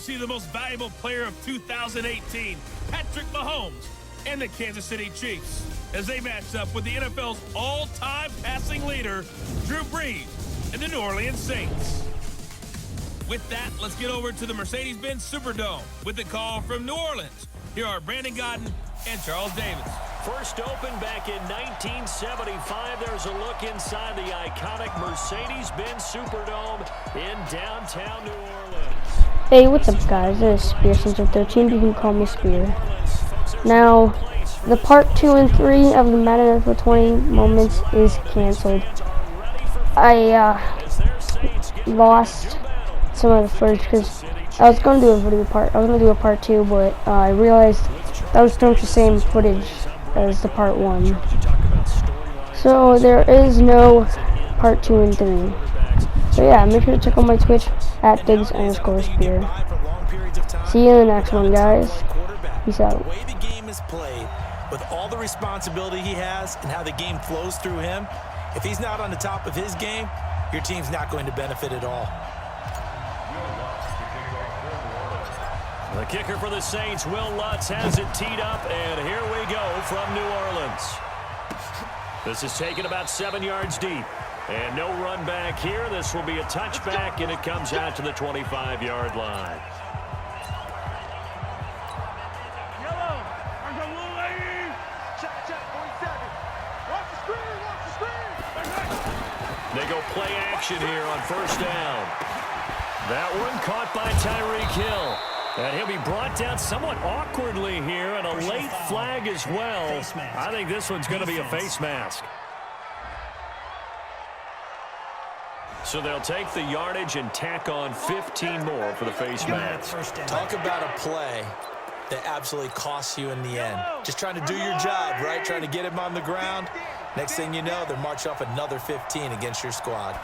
we'll see the most valuable player of 2018, Patrick Mahomes, and the Kansas City Chiefs, as they match up with the NFL's all-time passing leader, Drew Brees, and the New Orleans Saints. With that, let's get over to the Mercedes-Benz Superdome with the call from New Orleans. Here are Brandon Godden and Charles Davis. First opened back in 1975. There's a look inside the iconic Mercedes-Benz Superdome in downtown New Orleans. Hey, what's up, guys? This is Spear since I'm 13. You can call me Spear. Now, the part 2 and 3 of the Madden NFL 20 moments is canceled. I lost some of the footage because I was going to do a video part. I was going to do a part 2, but I realized that was pretty much the same footage as the part 1. So there is no part 2 and 3. So yeah, make sure to check out my Twitch at Diggs_Spear. See you in the next one, guys. Peace out. The way the game is played, with all the responsibility he has and how the game flows through him, if he's not on the top of his game, your team's not going to benefit at all. The kicker for the Saints, Will Lutz, has it teed up, and here we go from New Orleans. This is taken about 7 yards deep, and no run back here. This will be a touchback, and it comes out to the 25-yard line. They go play action here on first down. That one caught by Tyreek Hill. And he'll be brought down somewhat awkwardly here, and a late flag as well. I think this one's going to be a face mask. So they'll take the yardage and tack on 15 more for the face mask. Talk about a play that absolutely costs you in the end. Just trying to do your job, right? Trying to get him on the ground. Next thing you know, they'll march off another 15 against your squad.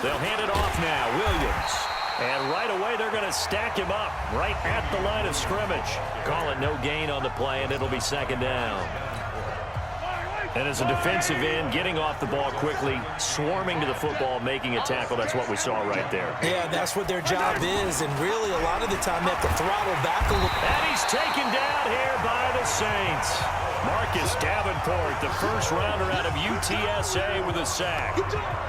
They'll hand it off now. Williams. And right away, they're going to stack him up right at the line of scrimmage. Call it no gain on the play, and it'll be second down. And as a defensive end, getting off the ball quickly, swarming to the football, making a tackle, that's what we saw right there. Yeah, that's what their job is, and really a lot of the time they have to throttle back a little. And he's taken down here by the Saints. Marcus Davenport, the first rounder out of UTSA with a sack.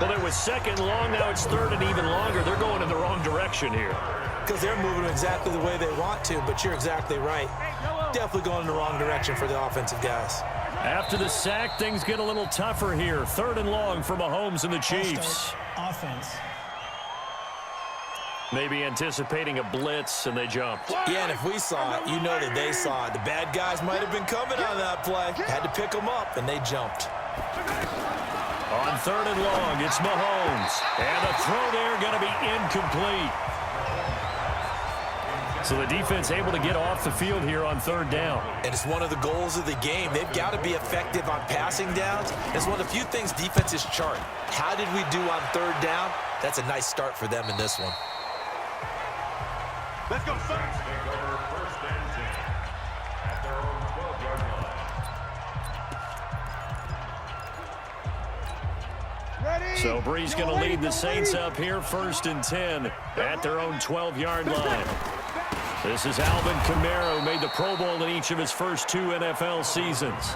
Well, it was second long, now it's third and even longer. They're going in the wrong direction here. Because they're moving exactly the way they want to, but you're exactly right. Definitely going in the wrong direction for the offensive guys. After the sack, things get a little tougher here. Third and long for Mahomes and the Chiefs. Offense. Maybe anticipating a blitz, and they jumped. Yeah, and if we saw it, you know that they saw it. The bad guys might have been coming on that play. Had to pick them up, and they jumped. On third and long, it's Mahomes. And the throw there going to be incomplete. So the defense able to get off the field here on third down. And it's one of the goals of the game. They've got to be effective on passing downs. It's one of the few things defenses chart. How did we do on third down? That's a nice start for them in this one. Let's go, Saints. Take over first and 10 at their own 12-yard line. So Brees going to lead the Saints up here first and 10 at their own 12-yard line. This is Alvin Kamara, who made the Pro Bowl in each of his first 2 NFL seasons.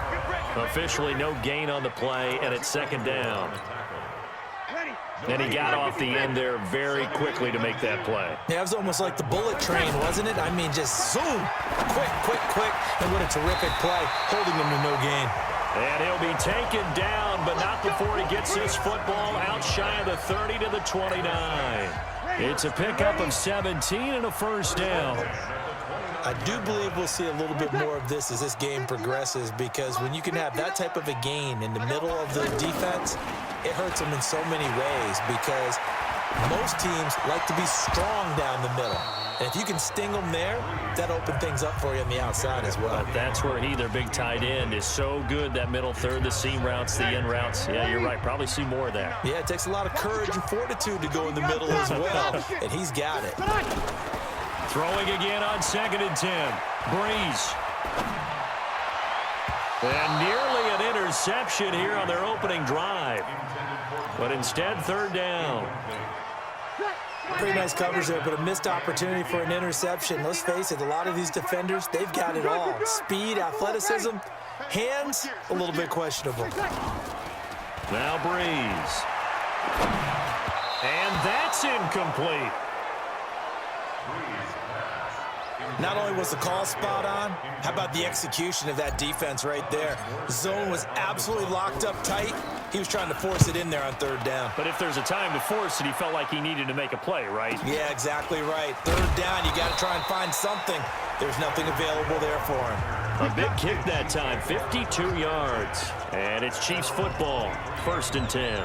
Officially no gain on the play, and it's second down. And he got off the end there very quickly to make that play. Yeah, it was almost like the bullet train, wasn't it? I mean, just zoom, quick, and what a terrific play, holding him to no gain. And he'll be taken down, but not before he gets this football out shy of the 30 to the 29. It's a pickup of 17 and a first down. I do believe we'll see a little bit more of this as this game progresses, because when you can have that type of a gain in the middle of the defense, it hurts them in so many ways, because most teams like to be strong down the middle. And if you can sting them there, that opens things up for you on the outside as well. But that's where their big tight end, is so good, that middle third, the seam routes, the in routes. Yeah, you're right. Probably see more of that. Yeah, it takes a lot of courage and fortitude to go in the middle as well, and he's got it. Throwing again on second and 10. Brees. And nearly an interception here on their opening drive. But instead, third down. Pretty nice coverage there, but a missed opportunity for an interception. Let's face it, a lot of these defenders, they've got it all. Speed, athleticism, hands, a little bit questionable. Now Breeze. And that's incomplete. Not only was the call spot on, how about the execution of that defense right there? Zone was absolutely locked up tight. He was trying to force it in there on third down. But if there's a time to force it, he felt like he needed to make a play, right? Yeah, exactly right. Third down, you got to try and find something. There's nothing available there for him. A big kick that time, 52 yards. And it's Chiefs football, 1st and 10.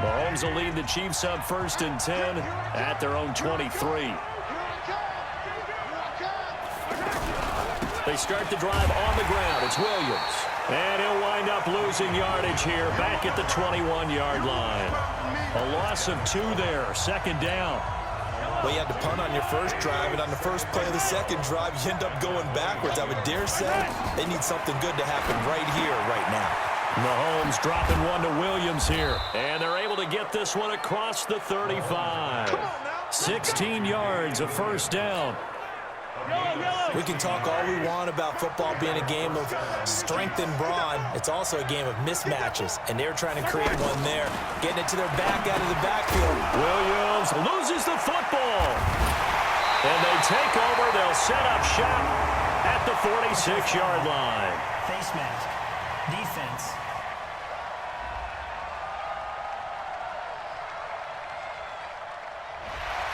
Mahomes will lead the Chiefs up 1st and 10 at their own 23. They start the drive on the ground. It's Williams. And he'll wind up losing yardage here back at the 21-yard line. A loss of 2 there, 2nd down. Well, you had to punt on your first drive, and on the first play of the second drive, you end up going backwards. I would dare say they need something good to happen right here, right now. Mahomes dropping one to Williams here. And they're able to get this one across the 35. 16 yards, a 1st down. We can talk all we want about football being a game of strength and brawn. It's also a game of mismatches, and they're trying to create one there. Getting it to their back out of the backfield. Williams loses the football. And they take over. They'll set up shop at the 46-yard line. Face mask. Defense.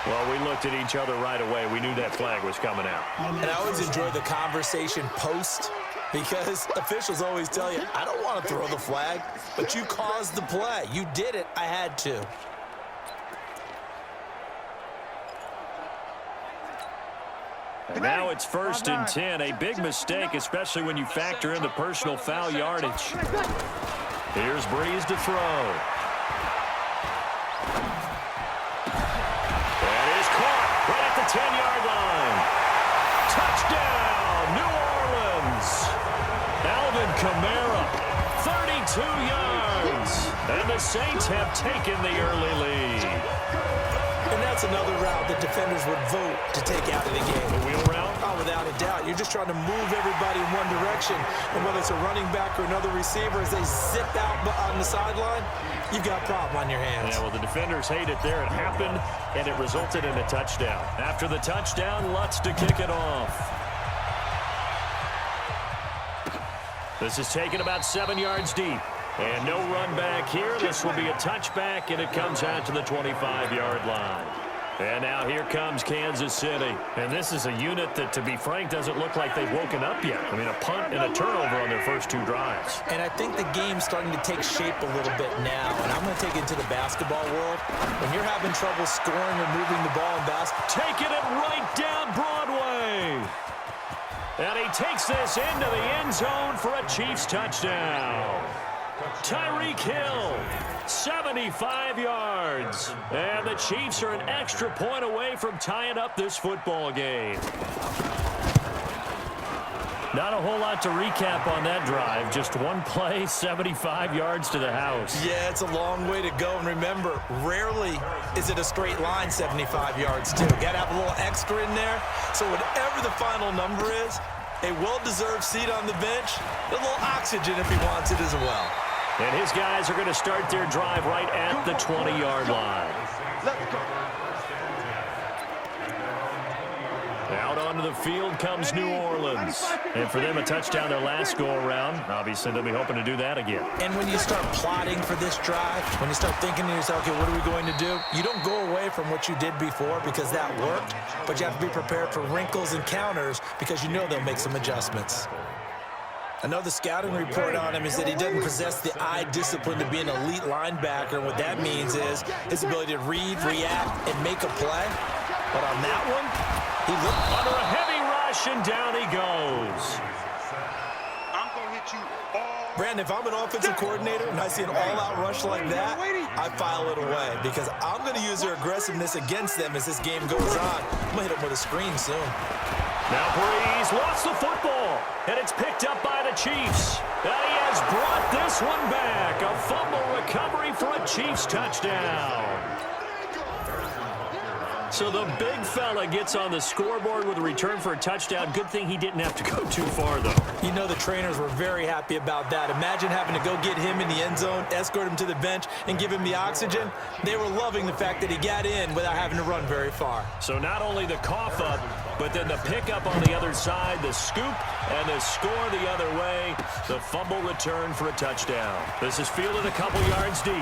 Well, we looked at each other right away. We knew that flag was coming out. And I always enjoy the conversation post because officials always tell you, I don't want to throw the flag, but you caused the play. You did it. I had to. And now it's 1st and 10. A big mistake, especially when you factor in the personal foul yardage. Here's Breeze to throw. Right at the 10-yard line. Touchdown, New Orleans. Alvin Kamara, 32 yards. And the Saints have taken the early lead. And that's another route that defenders would vote to take out of the game. The wheel route? Oh, without a doubt. You're just trying to move everybody in one direction. And whether it's a running back or another receiver, as they zip out on the sideline, you've got a problem on your hands. Yeah, well, the defenders hate it there. It happened, and it resulted in a touchdown. After the touchdown, Lutz to kick it off. This is taken about 7 yards deep. And no run back here. This will be a touchback, and it comes out to the 25-yard line. And now here comes Kansas City. And this is a unit that, to be frank, doesn't look like they've woken up yet. I mean, a punt and a turnover on their first 2 drives. And I think the game's starting to take shape a little bit now. And I'm going to take it into the basketball world. When you're having trouble scoring or moving the ball in basketball, taking it right down Broadway. And he takes this into the end zone for a Chiefs touchdown. Tyreek Hill, 75 yards. And the Chiefs are an extra point away from tying up this football game. Not a whole lot to recap on that drive. Just one play, 75 yards to the house. Yeah, it's a long way to go. And remember, rarely is it a straight line 75 yards, too. Got to have a little extra in there. So whatever the final number is, a well-deserved seat on the bench, a little oxygen if he wants it as well. And his guys are going to start their drive right at the 20-yard line. Out onto the field comes New Orleans. And for them, a touchdown their last go-around. Obviously, they'll be hoping to do that again. And when you start plotting for this drive, when you start thinking to yourself, okay, what are we going to do? You don't go away from what you did before because that worked, but you have to be prepared for wrinkles and counters because you know they'll make some adjustments. Another scouting report on him is that he doesn't possess the eye discipline to be an elite linebacker. And what that means is his ability to read, react, and make a play. But on that one, he looked under a heavy rush, and down he goes. I'm going to hit you all. Brandon, if I'm an offensive coordinator and I see an all-out rush like that, I file it away because I'm going to use their aggressiveness against them as this game goes on. I'm going to hit them with a screen soon. Now Breeze lost the football, and it's picked up by the Chiefs. And he has brought this one back. A fumble recovery for a Chiefs touchdown. So the big fella gets on the scoreboard with a return for a touchdown. Good thing he didn't have to go too far, though. You know the trainers were very happy about that. Imagine having to go get him in the end zone, escort him to the bench, and give him the oxygen. They were loving the fact that he got in without having to run very far. So not only the cough up, but then the pickup on the other side, the scoop, and the score the other way. The fumble return for a touchdown. This is fielded a couple yards deep.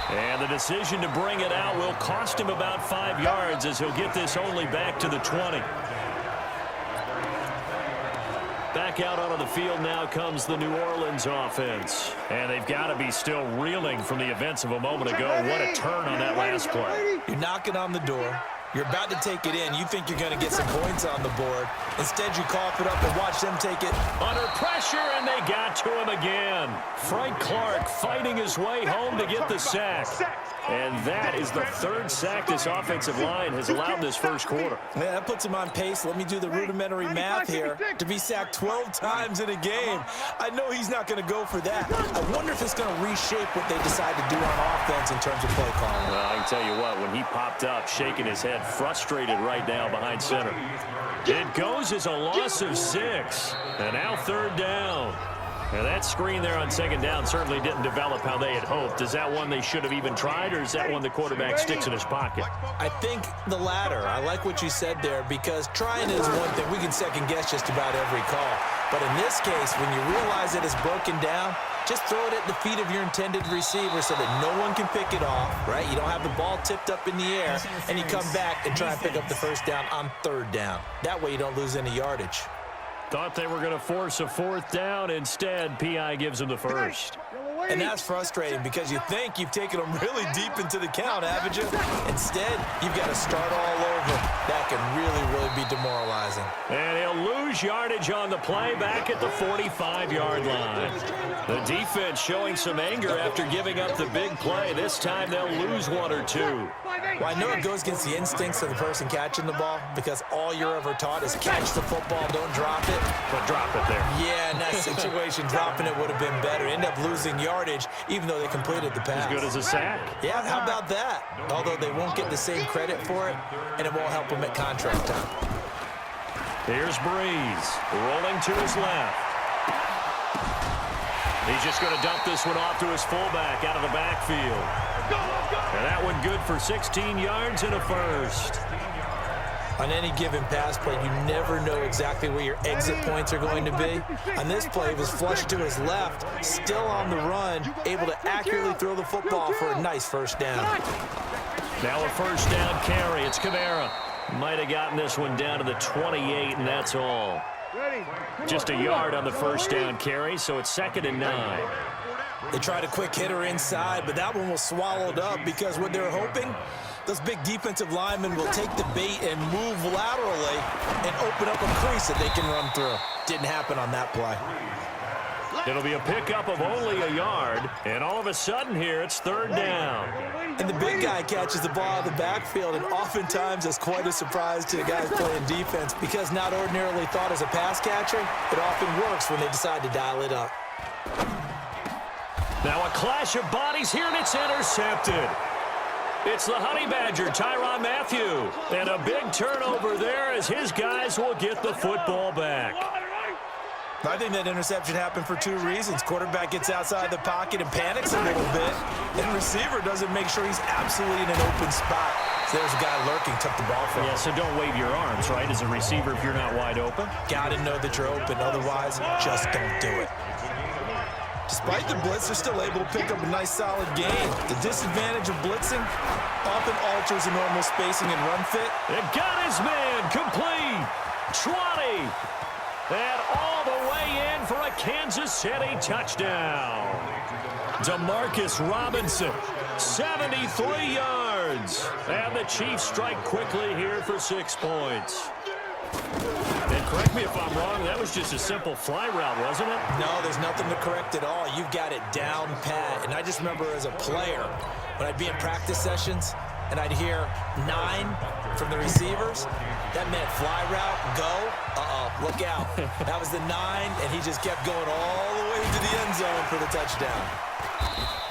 And the decision to bring it out will cost him about 5 yards as he'll get this only back to the 20. Back out onto the field now comes the New Orleans offense. And they've got to be still reeling from the events of a moment ago. What a turn on that last play. You're knocking on the door. You're about to take it in. You think you're going to get some points on the board. Instead, you cough it up and watch them take it. Under pressure, and they got to him again. Frank Clark fighting his way home to get the sack. And that is the third sack this offensive line has allowed this first quarter. Yeah, that puts him on pace. Let me do the rudimentary math here. To be sacked 12 times in a game, I know he's not going to go for that. I wonder if it's going to reshape what they decide to do on offense in terms of play calling. Well, I can tell you what, when he popped up, shaking his head, frustrated right now behind center. It goes as a loss of 6. And now third down. And that screen there on second down certainly didn't develop how they had hoped. Is that one they should have even tried, or is that one the quarterback sticks in his pocket? I think the latter. I like what you said there, because trying is one thing. We can second guess just about every call. But in this case, when you realize that it's broken down, just throw it at the feet of your intended receiver so that no one can pick it off, right? You don't have the ball tipped up in the air, and you come back and try and pick up the first down on third down. That way you don't lose any yardage. Thought they were going to force a fourth down. Instead, P.I. gives them the first. And that's frustrating because you think you've taken them really deep into the count, haven't you? Instead, you've got to start all over. That can really be demoralizing. And he'll lose yardage on the play back at the 45-yard line. The defense showing some anger after giving up the big play. This time they'll lose one or two. Well, I know it goes against the instincts of the person catching the ball because all you're ever taught is catch the football, don't drop it. But drop it there. Yeah, in that situation, dropping it would have been better. End up losing yardage, even though they completed the pass. As good as a sack. Yeah, how about that? Although they won't get the same credit for it, and it won't help them at contract time. Here's Breeze, rolling to his left. He's just going to dump this one off to his fullback out of the backfield. And that one good for 16 yards and a first. On any given pass play, you never know exactly where your exit points are going to be. On this play, it was flushed to his left, still on the run, able to accurately throw the football for a nice first down. Now a first down carry. It's Kamara. Might have gotten this one down to the 28, and that's all. Just a yard on the first down carry, so it's 2nd and 9. They tried a quick hitter inside, but that one was swallowed up because what they're hoping, those big defensive linemen will take the bait and move laterally and open up a crease that they can run through. Didn't happen on that play. It'll be a pickup of only a yard, and all of a sudden here it's third down. And the big guy catches the ball out of the backfield, and oftentimes that's quite a surprise to the guys playing defense because not ordinarily thought as a pass catcher, it often works when they decide to dial it up. Now a clash of bodies here, and it's intercepted. It's the Honey Badger, Tyrann Mathieu. And a big turnover there as his guys will get the football back. I think that interception happened for two reasons. Quarterback gets outside the pocket and panics a little bit, and receiver doesn't make sure he's absolutely in an open spot. So there's a guy lurking, took the ball from him. Yeah, so don't wave your arms, right, as a receiver if you're not wide open. Got to know that you're open. Otherwise, just don't do it. Despite the blitz, they're still able to pick up a nice, solid gain. The disadvantage of blitzing often alters the normal spacing and run fit. It got his man complete. 20. And all the way in for a Kansas City touchdown. Demarcus Robinson, 73 yards. And the Chiefs strike quickly here for 6 points. And correct me if I'm wrong, that was just a simple fly route, wasn't it? No, there's nothing to correct at all. You've got it down pat. And I just remember as a player, when I'd be in practice sessions and I'd hear 9 from the receivers, that meant fly route, go, look out. That was the 9, and he just kept going all the way to the end zone for the touchdown.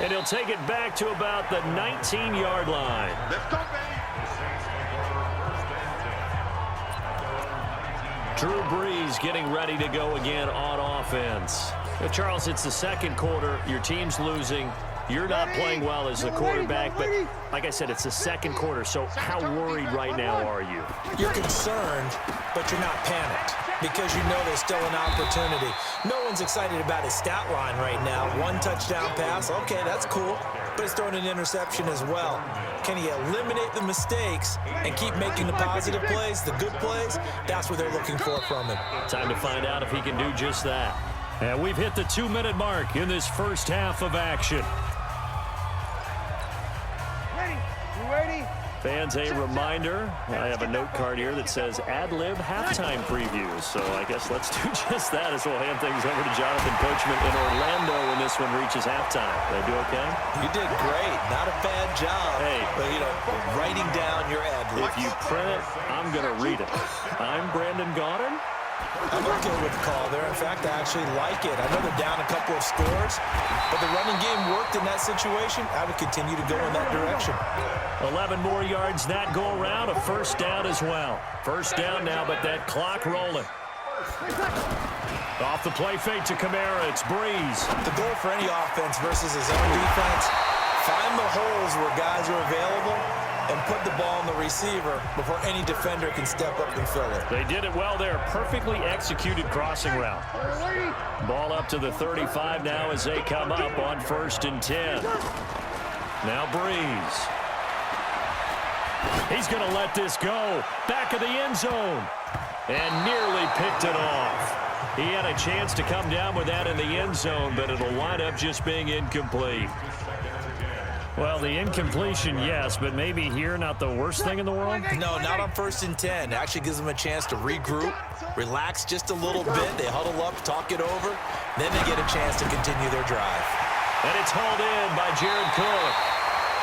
And he'll take it back to about the 19-yard line. Let's go, baby. Drew Brees getting ready to go again on offense. Now, Charles, it's the second quarter. Your team's losing. You're not playing well as a quarterback, but like I said, it's the second quarter, so how worried right now are you? You're concerned, but you're not panicked because you know there's still an opportunity. No one's excited about his stat line right now. 1 touchdown pass, okay, that's cool, but he's throwing an interception as well. Can he eliminate the mistakes and keep making the positive plays, the good plays? That's what they're looking for from him. Time to find out if he can do just that. And we've hit the 2-minute mark in this first half of action. Fans, a reminder, I have a note card here that says ad-lib halftime previews. So I guess let's do just that as we'll hand things over to Jonathan Coachman in Orlando when this one reaches halftime. Did I do okay? You did great. Not a bad job. Hey. But, writing down your ad-libs. If you print it, I'm going to read it. I'm Brandon Gaudin. I'm okay with the call there. In fact, I actually like it. I know they're down a couple of scores, but the running game worked in that situation. I would continue to go in that direction. 11 more yards that go around, a first down as well. First down now, but that clock rolling. Off the play fake to Kamara, it's Brees. The goal for any offense versus his own defense, find the holes where guys are available and put the ball on the receiver before any defender can step up and fill it. They did it well there. Perfectly executed crossing route. Ball up to the 35 now as they come up on 1st and 10. Now Brees. He's going to let this go. Back of the end zone. And nearly picked it off. He had a chance to come down with that in the end zone, but it'll wind up just being incomplete. Well, the incompletion, yes, but maybe here not the worst thing in the world? No, not on 1st and 10. It actually gives them a chance to regroup, relax just a little bit. They huddle up, talk it over. Then they get a chance to continue their drive. And it's hauled in by Jared Cook.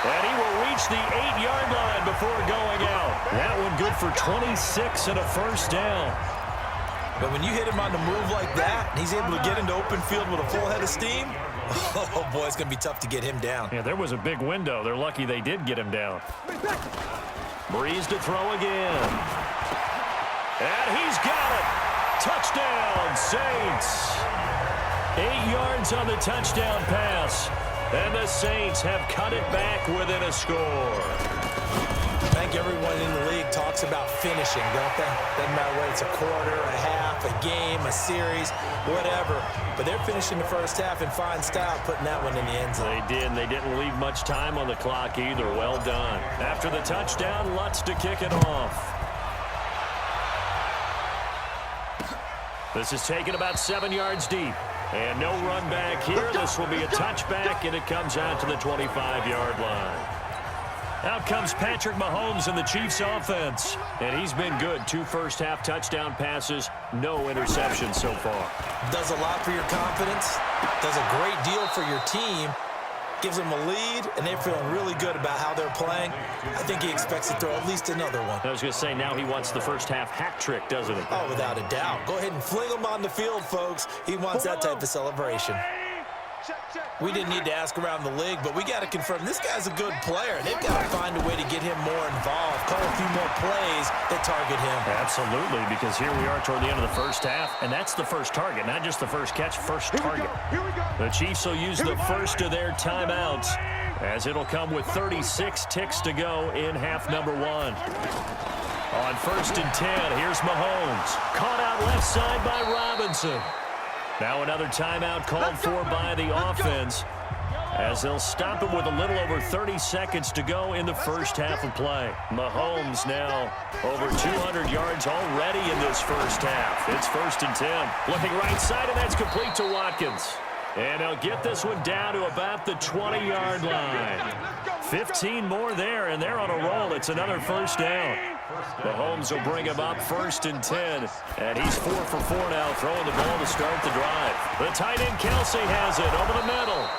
And he will reach the 8-yard line before going out. That one good for 26 and a first down. But when you hit him on the move like that, and he's able to get into open field with a full head of steam, oh, boy, it's going to be tough to get him down. Yeah, there was a big window. They're lucky they did get him down. Brees to throw again. And he's got it. Touchdown, Saints. 8 yards on the touchdown pass. And the Saints have cut it back within a score. I think everyone in the league talks about finishing, don't they? Doesn't matter whether it's a quarter, a half, a game, a series, whatever. But they're finishing the first half in fine style, putting that one in the end zone. They did, and they didn't leave much time on the clock either. Well done. After the touchdown, Lutz to kick it off. This is taken about 7 yards deep. And no run back here. This will be a touchback, and it comes out to the 25-yard line. Out comes Patrick Mahomes in the Chiefs offense. And he's been good. 2 first-half touchdown passes, no interceptions so far. Does a lot for your confidence. Does a great deal for your team. Gives them a lead, and they're feeling really good about how they're playing. I think he expects to throw at least another one. I was going to say, now he wants the first-half hat trick, doesn't he? Oh, without a doubt. Go ahead and fling him on the field, folks. He wants that type of celebration. We didn't need to ask around the league, but we got to confirm this guy's a good player. They've got to find a way to get him more involved, call a few more plays that target him. Absolutely, because here we are toward the end of the first half, and that's the first target, not just the first catch, first target. The Chiefs will use the first of their timeouts, as it'll come with 36 ticks to go in half number 1. On 1st and 10, here's Mahomes. Caught out left side by Robinson. Now another timeout called for by the offense, as they'll stop him with a little over 30 seconds to go in the first half of play. Mahomes now over 200 yards already in this first half. It's 1st and 10. Looking right side, and that's complete to Watkins. And he'll get this one down to about the 20-yard line. 15 more there, and they're on a roll. It's another first down. Mahomes will bring him up 1st and 10. And he's 4 for 4 now, throwing the ball to start the drive. The tight end, Kelsey, has it over the middle.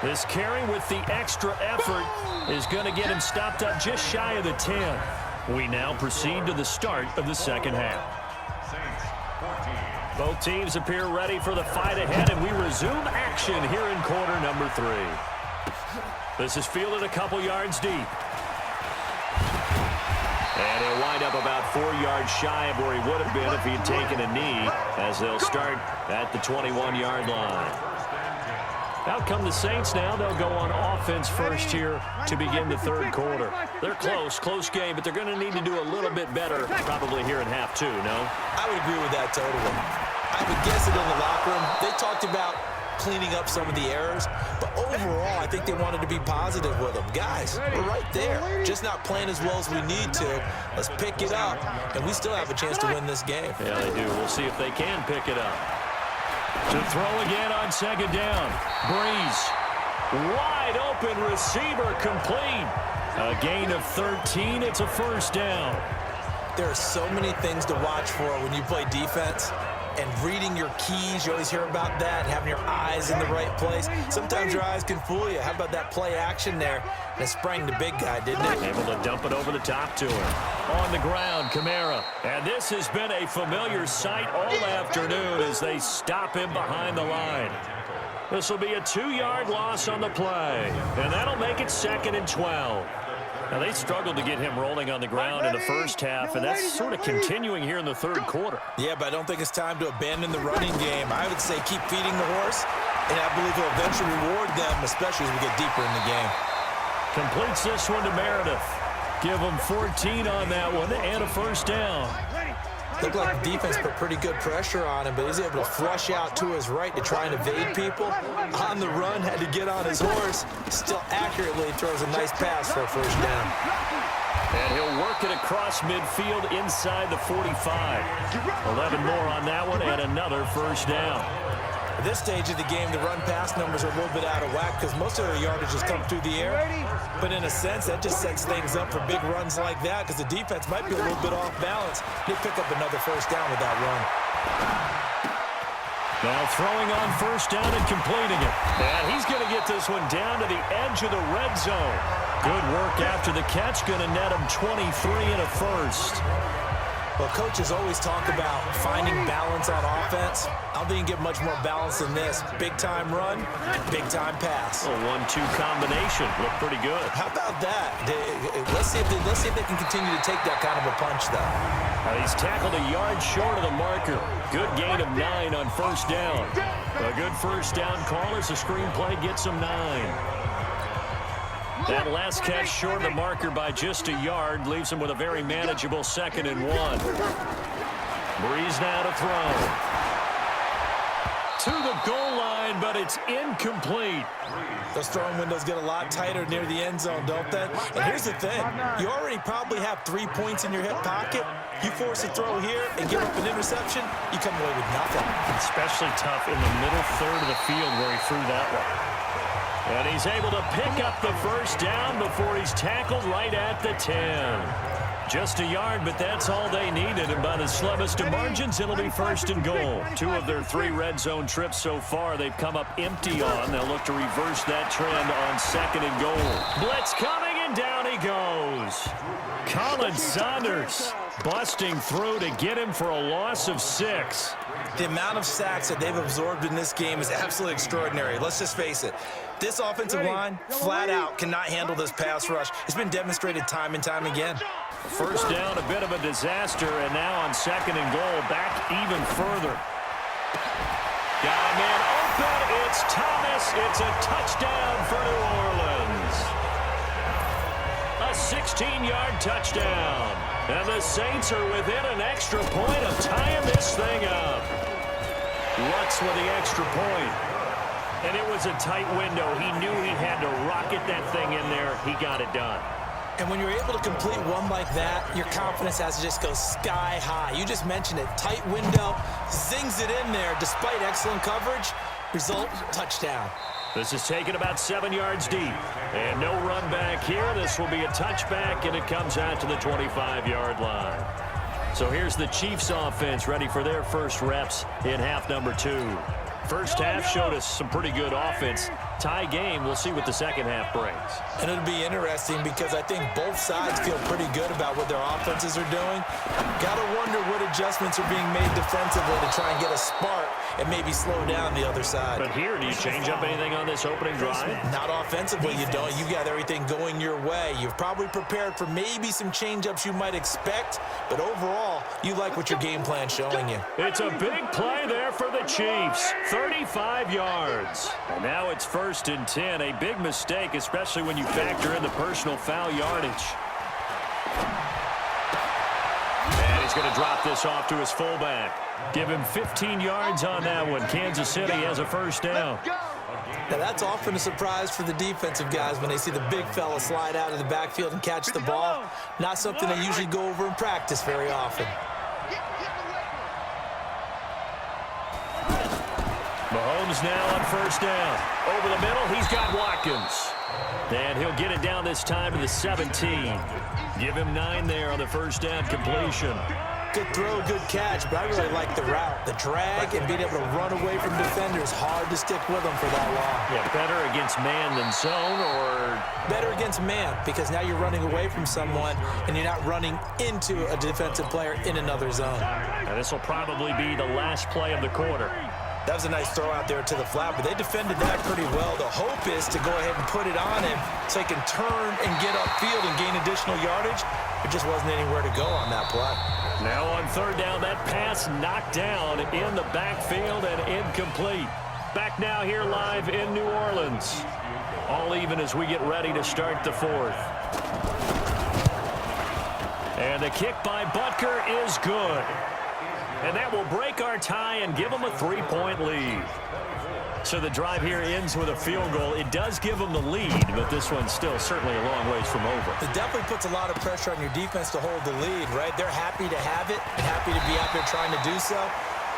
This carry with the extra effort is going to get him stopped up just shy of the 10. We now proceed to the start of the second half. Both teams appear ready for the fight ahead, and we resume action here in quarter number 3. This is fielded a couple yards deep. And And he'll wind up about 4 yards shy of where he would have been if he had taken a knee, as they'll start at the 21-yard line. Out come the Saints now. They'll go on offense first here to begin the third quarter. They're close game, but they're going to need to do a little bit better probably here in half two, no? I would agree with that totally. I would guess it in the locker room. They talked about cleaning up some of the errors, but overall, I think they wanted to be positive with them. Guys, we're right there. Just not playing as well as we need to. Let's pick it up, and we still have a chance to win this game. Yeah, they do. We'll see if they can pick it up. To throw again on second down. Breeze. Wide open receiver complete. A gain of 13. It's a first down. There are so many things to watch for when you play defense. And reading your keys, you always hear about that, having your eyes in the right place. Sometimes your eyes can fool you. How about that play action there? And it sprang the big guy, didn't it? Able to dump it over the top to him. On the ground, Kamara. And this has been a familiar sight all afternoon as they stop him behind the line. This will be a 2-yard loss on the play. And that'll make it 2nd and 12. Now, they struggled to get him rolling on the ground in the first half, and that's sort of continuing here in the third quarter. Yeah, but I don't think it's time to abandon the running game. I would say keep feeding the horse, and I believe he'll eventually reward them, especially as we get deeper in the game. Completes this one to Meredith. Give him 14 on that one and a first down. Looked like the defense put pretty good pressure on him, but he's able to flush out to his right to try and evade people. On the run, had to get on his horse. Still accurately throws a nice pass for a first down. And he'll work it across midfield inside the 45. 11 more on that one and another first down. At this stage of the game, the run-pass numbers are a little bit out of whack because most of their yardage has come through the air. But in a sense, that just sets things up for big runs like that because the defense might be a little bit off balance. They pick up another first down with that run. Now throwing on first down and completing it. And he's going to get this one down to the edge of the red zone. Good work after the catch. Going to net him 23 and a first. Well, coaches always talk about finding balance on offense. I don't think you can get much more balance than this. Big-time run, big-time pass. A 1-2 combination. Looked pretty good. How about that? Let's see if they can continue to take that kind of a punch, though. He's tackled a yard short of the marker. Good gain of 9 on first down. A good first down call as the screenplay gets him 9. That last catch short of the marker by just a yard leaves him with a very manageable 2nd and 1. Breeze now to throw. To the goal line, but it's incomplete. Those throwing windows get a lot tighter near the end zone, don't they? And here's the thing. You already probably have 3 points in your hip pocket. You force a throw here and give up an interception, you come away with nothing. Especially tough in the middle third of the field where he threw that one. And he's able to pick up the first down before he's tackled right at the 10. Just a yard, but that's all they needed. And by the slimmest of margins, it'll be 1st and goal. 2 of their 3 red zone trips so far, they've come up empty on. They'll look to reverse that trend on 2nd and goal. Blitz coming, and down he goes. Colin Saunders busting through to get him for a loss of 6. The amount of sacks that they've absorbed in this game is absolutely extraordinary. Let's just face it. This offensive line, flat out, cannot handle this pass rush. It's been demonstrated time and time again. First down, a bit of a disaster, and now on 2nd and goal, back even further. Got a man open. It's Thomas. It's a touchdown for New Orleans. A 16-yard touchdown. And the Saints are within an extra point of tying this thing up. Lutz with the extra point. And it was a tight window. He knew he had to rocket that thing in there. He got it done. And when you're able to complete one like that, your confidence has to just go sky high. You just mentioned it. Tight window, zings it in there despite excellent coverage. Result, touchdown. This is taken about 7 yards deep. And no run back here. This will be a touchback, and it comes out to the 25-yard line. So here's the Chiefs offense ready for their first reps in half number 2. First half showed us some pretty good offense. Tie game. We'll see what the second half brings. And it'll be interesting because I think both sides feel pretty good about what their offenses are doing. Got to wonder what adjustments are being made defensively to try and get a spark and maybe slow down the other side. But here, do you change up anything on this opening drive? Not offensively, you don't. You got everything going your way. You've probably prepared for maybe some change-ups you might expect, but overall, you like what your game plan's showing you. It's a big play there for the Chiefs. 35 yards. And now it's 1st and 10. A big mistake, especially when you factor in the personal foul yardage. And he's going to drop this off to his fullback. Give him 15 yards on that one. Kansas City has a first down. Now, that's often a surprise for the defensive guys when they see the big fella slide out of the backfield and catch the ball. Not something they usually go over in practice very often. Mahomes now on first down. Over the middle, he's got Watkins. And he'll get it down this time to the 17. Give him 9 there on the first down completion. Good throw, good catch, but I really like the route. The drag and being able to run away from defenders, hard to stick with them for that long. Yeah, better against man than zone, or? Better against man, because now you're running away from someone and you're not running into a defensive player in another zone. And this will probably be the last play of the quarter. That was a nice throw out there to the flat, but they defended that pretty well. The hope is to go ahead and put it on him so he can turn and get upfield and gain additional yardage. There just wasn't anywhere to go on that play. Now on third down, that pass knocked down in the backfield and incomplete. Back now here live in New Orleans. All even as we get ready to start the fourth. And the kick by Butker is good. And that will break our tie and give them a 3-point lead. So the drive here ends with a field goal. It does give them the lead, but this one's still certainly a long ways from over. It definitely puts a lot of pressure on your defense to hold the lead, right? They're happy to have it and happy to be out there trying to do so.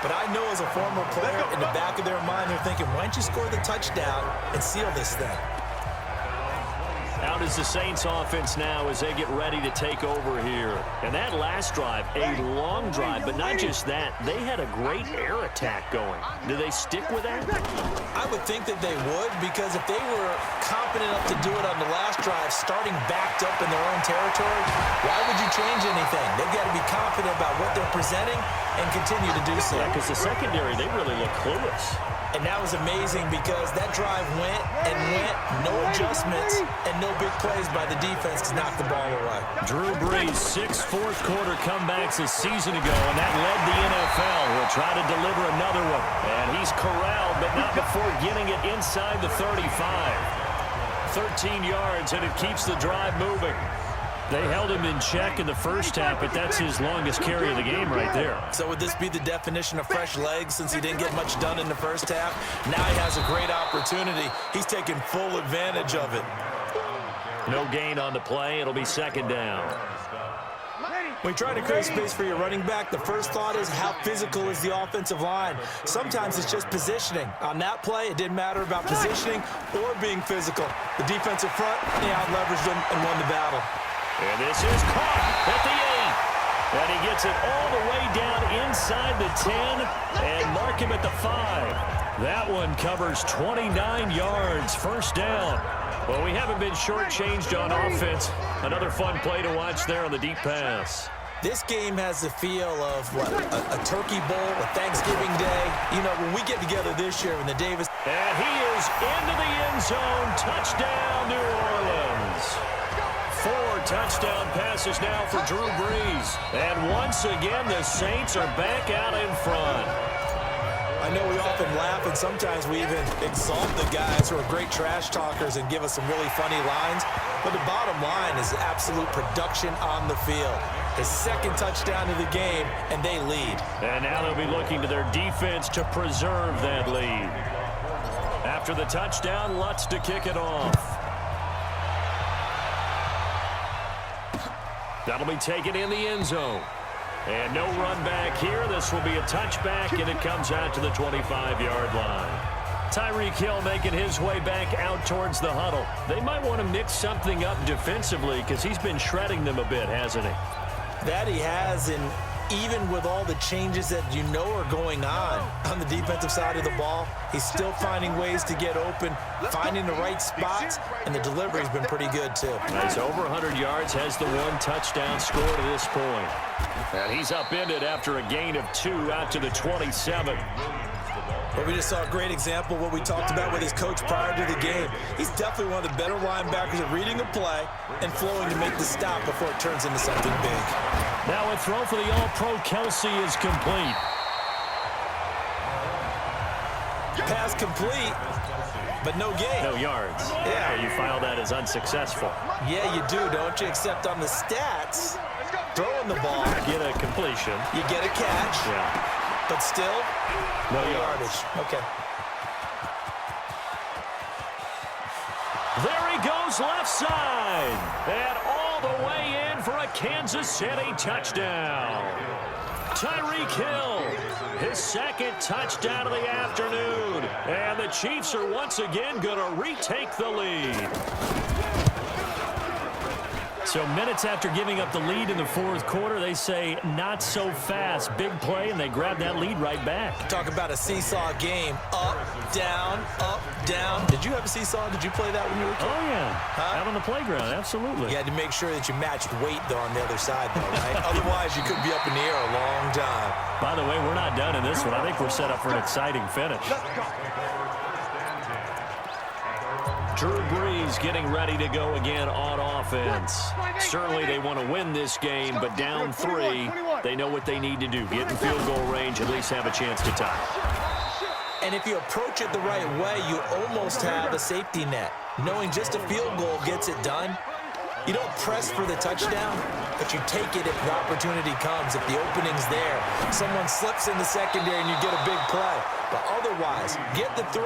But I know as a former player, in the back of their mind, they're thinking, why don't you score the touchdown and seal this thing? Out is the Saints offense now as they get ready to take over here. And that last drive, a long drive, but not just that. They had a great air attack going. Do they stick with that? I would think that they would, because if they were confident enough to do it on the last drive, starting backed up in their own territory, why would you change anything? They've got to be confident about what they're presenting and continue to do so. Yeah, because the secondary, they really look clueless. And that was amazing because that drive went and went, no adjustments, and no big plays by the defense to knock the ball away. Drew Brees, 6 fourth-quarter comebacks a season ago, and that led the NFL. He'll try to deliver another one. And he's corralled, but not before getting it inside the 35. 13 yards, and it keeps the drive moving. They held him in check in the first half, but that's his longest carry of the game right there. So would this be the definition of fresh legs since he didn't get much done in the first half? Now he has a great opportunity. He's taking full advantage of it. No gain on the play. It'll be second down. When you're trying to create space for your running back, the first thought is how physical is the offensive line. Sometimes it's just positioning. On that play, it didn't matter about positioning or being physical. The defensive front, they out-leveraged them and won the battle. And this is caught at the 8. And he gets it all the way down inside the 10 and mark him at the 5. That one covers 29 yards, first down. Well, we haven't been shortchanged on offense. Another fun play to watch there on the deep pass. This game has the feel of, what, a Turkey Bowl, a Thanksgiving Day. You know, when we get together this year in the Davis. And he is into the end zone. Touchdown, New Orleans. 4 touchdown passes now for Drew Brees. And once again, the Saints are back out in front. I know we often laugh, and sometimes we even exalt the guys who are great trash talkers and give us some really funny lines. But the bottom line is absolute production on the field. His second touchdown of the game, and they lead. And now they'll be looking to their defense to preserve that lead. After the touchdown, Lutz to kick it off. That'll be taken in the end zone. And no run back here. This will be a touchback, and it comes out to the 25-yard line. Tyreek Hill making his way back out towards the huddle. They might want to mix something up defensively because he's been shredding them a bit, hasn't he? That he has, and even with all the changes that you know are going on the defensive side of the ball, he's still finding ways to get open, finding the right spots, and the delivery's been pretty good too. He's over 100 yards, has the 1 touchdown score to this point. And he's upended after a gain of 2 out to the 27. But we just saw a great example of what we talked about with his coach prior to the game. He's definitely one of the better linebackers at reading a play and flowing to make the stop before it turns into something big. Now a throw for the All-Pro Kelsey is complete. Pass complete, but no gain. No yards. Yeah. So you file that as unsuccessful. Yeah, you do, don't you? Except on the stats, throwing the ball, Get a completion. you get a catch, Yeah. but still, No no yards. yardage. Okay. There he goes left side. And all the way in for a Kansas City touchdown. Tyreek Hill, his 2nd touchdown of the afternoon. And the Chiefs are once again going to retake the lead. So minutes after giving up the lead in the 4th quarter, they say not so fast. Big play, and they grab that lead right back. Talk about a seesaw game. Up, down, up, down. Did you have a seesaw? Did you play that when you were a kid? Oh, yeah. Out on the playground, absolutely. You had to make sure that you matched weight, though, on the other side, though, right? Otherwise, you could be up in the air a long time. By the way, we're not done in this one. I think we're set up for an exciting finish. Drew Brees getting ready to go again on offense. Certainly they want to win this game, but down 3, they know what they need to do. Get in field goal range, at least have a chance to tie. And if you approach it the right way, you almost have a safety net. Knowing just a field goal gets it done. You don't press for the touchdown, but you take it if the opportunity comes. If the opening's there, someone slips in the secondary and you get a big play. But otherwise, get the 3,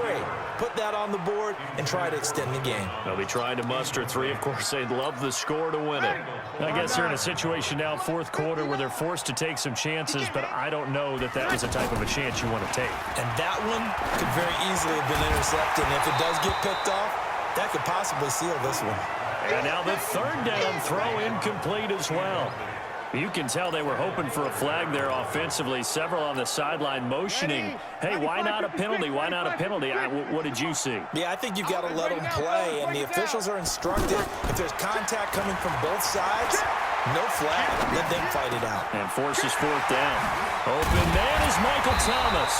put that on the board, and try to extend the game. They'll be trying to muster 3. Of course, they'd love the score to win it. I guess they're in a situation now, 4th quarter, where they're forced to take some chances, but I don't know that that was the type of a chance you want to take. And that one could very easily have been intercepted. And if it does get picked off, that could possibly seal this one. And now the 3rd down throw incomplete as well. You can tell they were hoping for a flag there offensively. Several on the sideline motioning, hey, why not a penalty? Why not a penalty? What did you see? Yeah, I think you've got to let them play, and the officials are instructed if there's contact coming from both sides, no flag. Let them fight it out. And forces 4th down. Open man is Michael Thomas.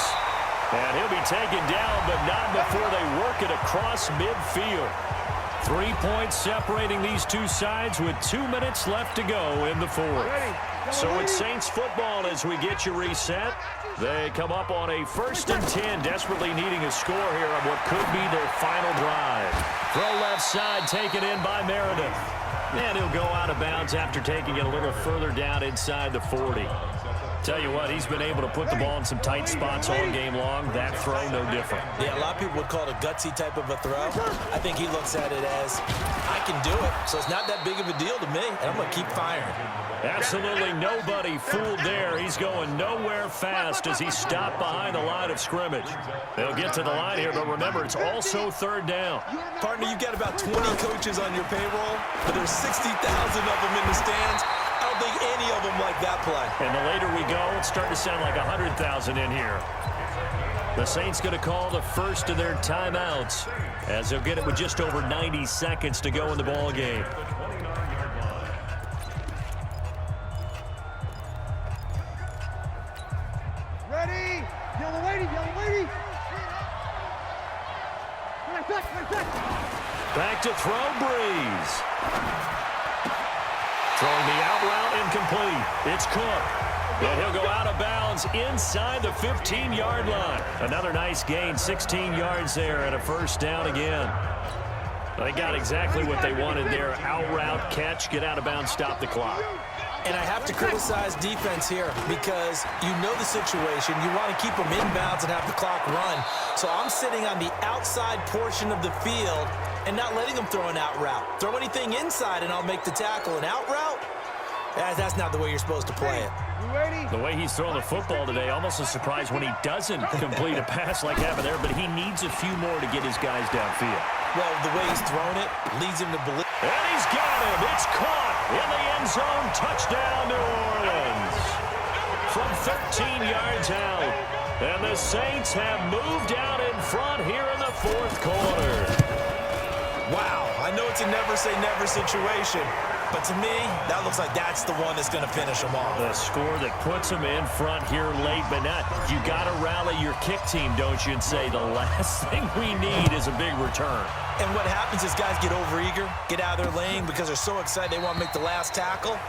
And he'll be taken down, but not before they work it across midfield. 3 points separating these two sides with 2 minutes left to go in the 4th. So it's Saints football as we get you reset. They come up on a 1st and 10, desperately needing a score here on what could be their final drive. Throw left side taken in by Meredith. And he'll go out of bounds after taking it a little further down inside the 40. Tell you what, he's been able to put the ball in some tight spots all game long. That throw, no different. Yeah, a lot of people would call it a gutsy type of a throw. I think he looks at it as, I can do it, so it's not that big of a deal to me, and I'm going to keep firing. Absolutely nobody fooled there. He's going nowhere fast as he stopped behind the line of scrimmage. They'll get to the line here, but remember, it's also 3rd down. Partner, you've got about 20 coaches on your payroll, but there's 60,000 of them in the stands. I don't think any of them like that play. And the later we go, it's starting to sound like 100,000 in here. The Saints going to call the first of their timeouts as they'll get it with just over 90 seconds to go in the ball game. Ready? Yellow lady, yellow lady. Back to throw, Brees. Throwing the out route incomplete. It's Cook. And he'll go out of bounds inside the 15-yard line. Another nice gain, 16 yards there and a 1st down again. They got exactly what they wanted there. Out route, catch, get out of bounds, stop the clock. And I have to criticize defense here because you know the situation. You want to keep them inbounds and have the clock run. So I'm sitting on the outside portion of the field and not letting them throw an out route. Throw anything inside and I'll make the tackle. An out route? That's not the way you're supposed to play it. The way he's throwing the football today, almost a surprise when he doesn't complete a pass like that there, but he needs a few more to get his guys downfield. Well, the way he's thrown it leads him to believe. And he's got him. It's caught in the end zone. Touchdown, New Orleans. 13 yards out. And the Saints have moved out in front here in the fourth quarter. Wow, I know it's a never-say-never situation, but to me, that looks like that's the one that's going to finish them off. The score that puts them in front here late, but not. You got to rally your kick team, don't you, and say the last thing we need is a big return. And what happens is guys get overeager, get out of their lane because they're so excited they want to make the last tackle.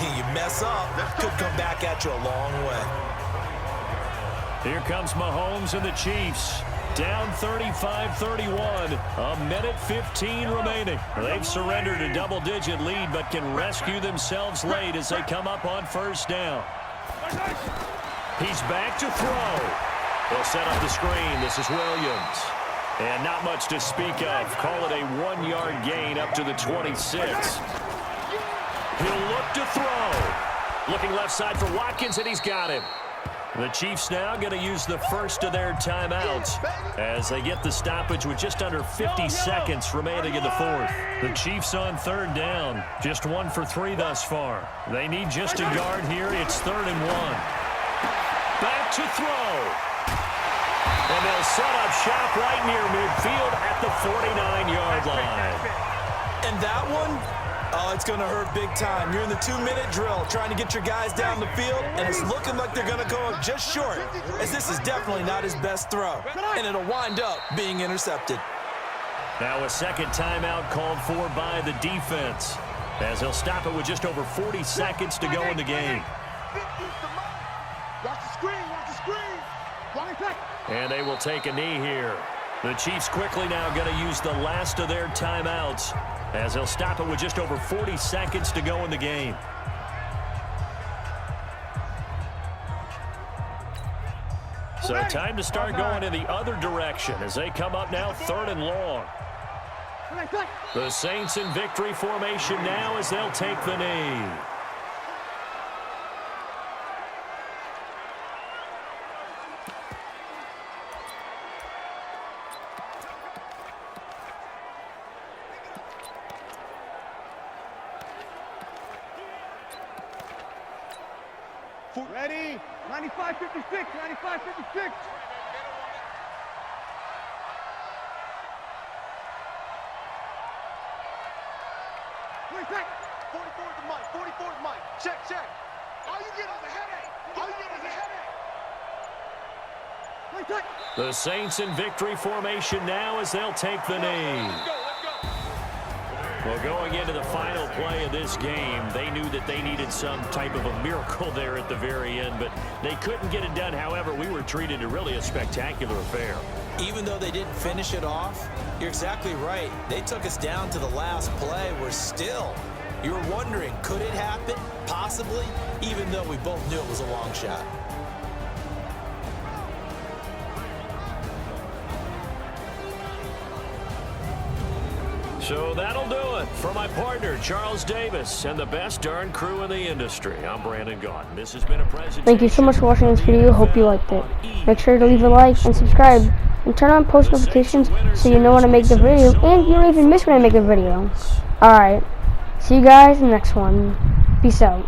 You mess up, could come back at you a long way. Here comes Mahomes and the Chiefs. Down 35-31, a minute 15 remaining. They've surrendered a double-digit lead, but can rescue themselves late as they come up on first down. He's back to throw. They'll set up the screen. This is Williams. And not much to speak of. Call it a 1-yard gain up to the 26. He'll look to throw. Looking left side for Watkins, and he's got him. The Chiefs now going to use the first of their timeouts as they get the stoppage with just under 50 seconds remaining in the fourth. The Chiefs on third down, just 1 for 3 thus far. They need just a yard here. It's 3rd and 1. Back to throw. And they'll set up shop right near midfield at the 49-yard line. And that one, oh, it's going to hurt big time. You're in the 2-minute drill trying to get your guys down the field, and it's looking like they're going to go up just short, as this is definitely not his best throw, and it'll wind up being intercepted. Now a second timeout called for by the defense, as they'll stop it with just over 40 seconds to go in the game. Watch the screen, watch the screen. And they will take a knee here. The Chiefs quickly now going to use the last of their timeouts, as they'll stop it with just over 40 seconds to go in the game. So time to start going in the other direction as they come up now 3rd and long. The Saints in victory formation now as they'll take the knee. Ready? 95-56, 95-56. Wait, back. 44's the mic, 44's mic. Check, check. All you get is a headache. All you get is a headache. Wait, check. The Saints in victory formation now as they'll take the knee. Well, going into the final play of this game, they knew that they needed some type of a miracle there at the very end, but they couldn't get it done. However, we were treated to really a spectacular affair. Even though they didn't finish it off, you're exactly right. They took us down to the last play. We're still, you were wondering, could it happen? Possibly, even though we both knew it was a long shot. So that'll do it for my partner, Charles Davis, and the best darn crew in the industry. I'm Brandon Gaughan. This has been a presentation. Thank you so much for watching this video. Hope you liked it. Make sure to leave a like and subscribe, and turn on post notifications so you know when I make the video, and you don't even miss when I make a video. Alright, see you guys in the next one. Peace out.